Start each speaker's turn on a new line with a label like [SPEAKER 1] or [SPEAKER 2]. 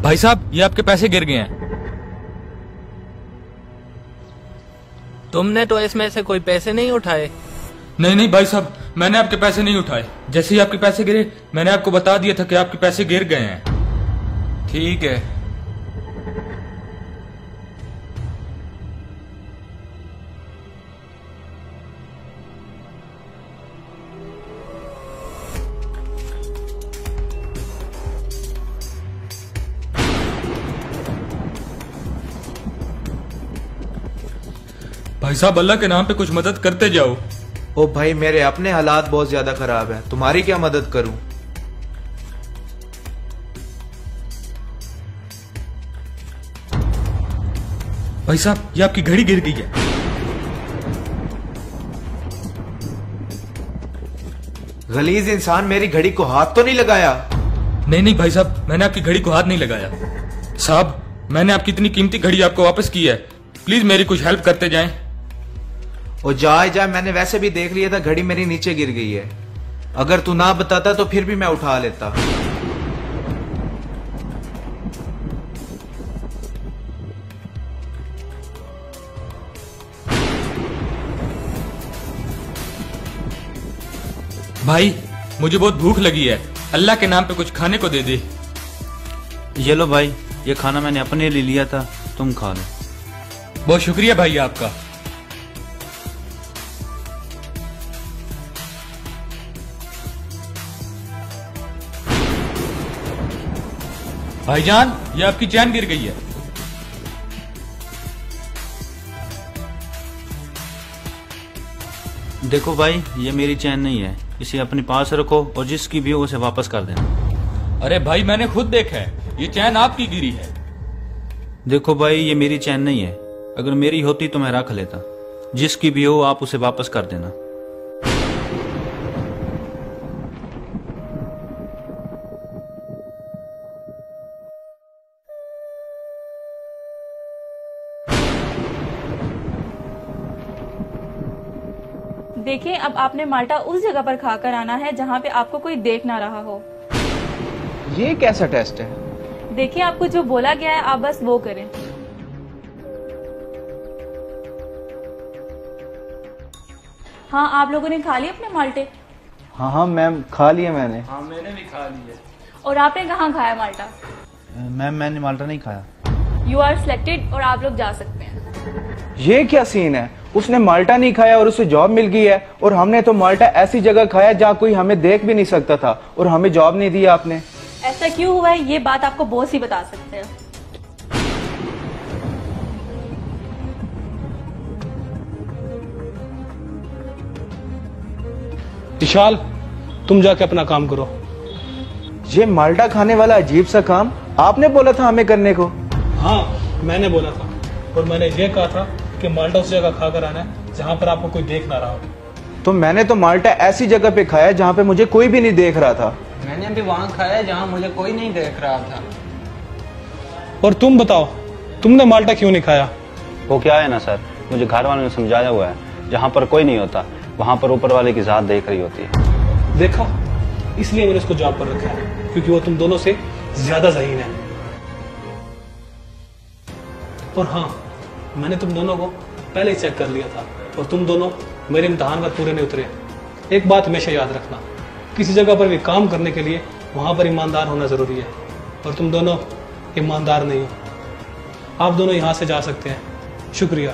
[SPEAKER 1] भाई साहब, ये आपके पैसे गिर गए हैं।
[SPEAKER 2] तुमने तो इसमें से कोई पैसे नहीं उठाए।
[SPEAKER 1] नहीं नहीं भाई साहब, मैंने आपके पैसे नहीं उठाए। जैसे ही आपके पैसे गिरे मैंने आपको बता दिया था कि आपके पैसे गिर गए हैं। ठीक है। भाई साहब, अल्लाह के नाम पे कुछ मदद करते जाओ।
[SPEAKER 3] ओ भाई, मेरे अपने हालात बहुत ज्यादा खराब है, तुम्हारी क्या मदद करूं।
[SPEAKER 1] भाई साहब, ये आपकी घड़ी गिर गई है।
[SPEAKER 3] गलीज इंसान, मेरी घड़ी को हाथ तो नहीं लगाया।
[SPEAKER 1] नहीं नहीं भाई साहब, मैंने आपकी घड़ी को हाथ नहीं लगाया। साहब, मैंने आपकी इतनी कीमती घड़ी आपको वापस की है, प्लीज मेरी कुछ हेल्प करते जाएं।
[SPEAKER 3] ओ जाए, मैंने वैसे भी देख लिया था, घड़ी मेरी नीचे गिर गई है। अगर तू ना बताता तो फिर भी मैं उठा लेता।
[SPEAKER 1] भाई, मुझे बहुत भूख लगी है, अल्लाह के नाम पे कुछ खाने को दे दे।
[SPEAKER 4] ये लो भाई, ये खाना मैंने अपने लिए लिया था, तुम खा लो।
[SPEAKER 1] बहुत शुक्रिया भाई आपका। भाईजान, ये आपकी चैन गिर गई है।
[SPEAKER 4] देखो भाई, ये मेरी चैन नहीं है, इसे अपने पास रखो और जिसकी भी हो उसे वापस कर देना।
[SPEAKER 1] अरे भाई, मैंने खुद देखा है, ये चैन आपकी गिरी है।
[SPEAKER 4] देखो भाई, ये मेरी चैन नहीं है, अगर मेरी होती तो मैं रख लेता। जिसकी भी हो आप उसे वापस कर देना।
[SPEAKER 5] देखिए, अब आपने माल्टा उस जगह पर खाकर आना है जहाँ पे आपको कोई देख ना रहा हो।
[SPEAKER 3] ये कैसा टेस्ट है?
[SPEAKER 5] देखिए, आपको जो बोला गया है आप बस वो करें। हाँ, आप लोगों ने खा लिए अपने माल्टे?
[SPEAKER 3] हाँ मैम, खा लिए मैंने।
[SPEAKER 2] हाँ, मैंने भी खा लिया।
[SPEAKER 5] और आपने कहाँ खाया माल्टा?
[SPEAKER 4] मैम, मैंने माल्टा नहीं खाया।
[SPEAKER 5] यू आर सिलेक्टेड और आप लोग जा सकते हैं।
[SPEAKER 3] ये क्या सीन है? उसने माल्टा नहीं खाया और उसे जॉब मिल गई है, और हमने तो माल्टा ऐसी जगह खाया जहाँ कोई हमें देख भी नहीं सकता था, और हमें जॉब नहीं दी आपने।
[SPEAKER 5] ऐसा क्यों हुआ है ये बात आपको बॉस ही बता सकते हैं।
[SPEAKER 6] विशाल, तुम जाके अपना काम करो।
[SPEAKER 3] ये माल्टा खाने वाला अजीब सा काम आपने बोला था हमें करने को।
[SPEAKER 6] हाँ, मैंने बोला था, और मैंने ये कहा था कि माल्टा उस जगह खाकर आना है जहाँ पर आपको कोई देख ना रहा हो।
[SPEAKER 3] तो मैंने तो माल्टा ऐसी जगह पे खाया जहाँ पे मुझे कोई भी नहीं देख रहा था।
[SPEAKER 2] मैंने भी वहाँ खाया जहाँ मुझे कोई नहीं देख रहा था।
[SPEAKER 6] और तुम बताओ, तुमने माल्टा क्यों नहीं खाया?
[SPEAKER 4] वो क्या है ना सर, मुझे घर वालों ने समझाया हुआ है, जहाँ पर कोई नहीं होता वहाँ पर ऊपर वाले की जात देख रही होती है।
[SPEAKER 6] देखा, इसलिए मैंने उसको जॉब पर रखा है, क्योंकि वो तुम दोनों से ज्यादा ज़हीन है। और हाँ, मैंने तुम दोनों को पहले ही चेक कर लिया था, और तुम दोनों मेरे इम्तिहान पर पूरे नहीं उतरे। एक बात हमेशा याद रखना, किसी जगह पर भी काम करने के लिए वहां पर ईमानदार होना जरूरी है, और तुम दोनों ईमानदार नहीं हो। आप दोनों यहाँ से जा सकते हैं। शुक्रिया।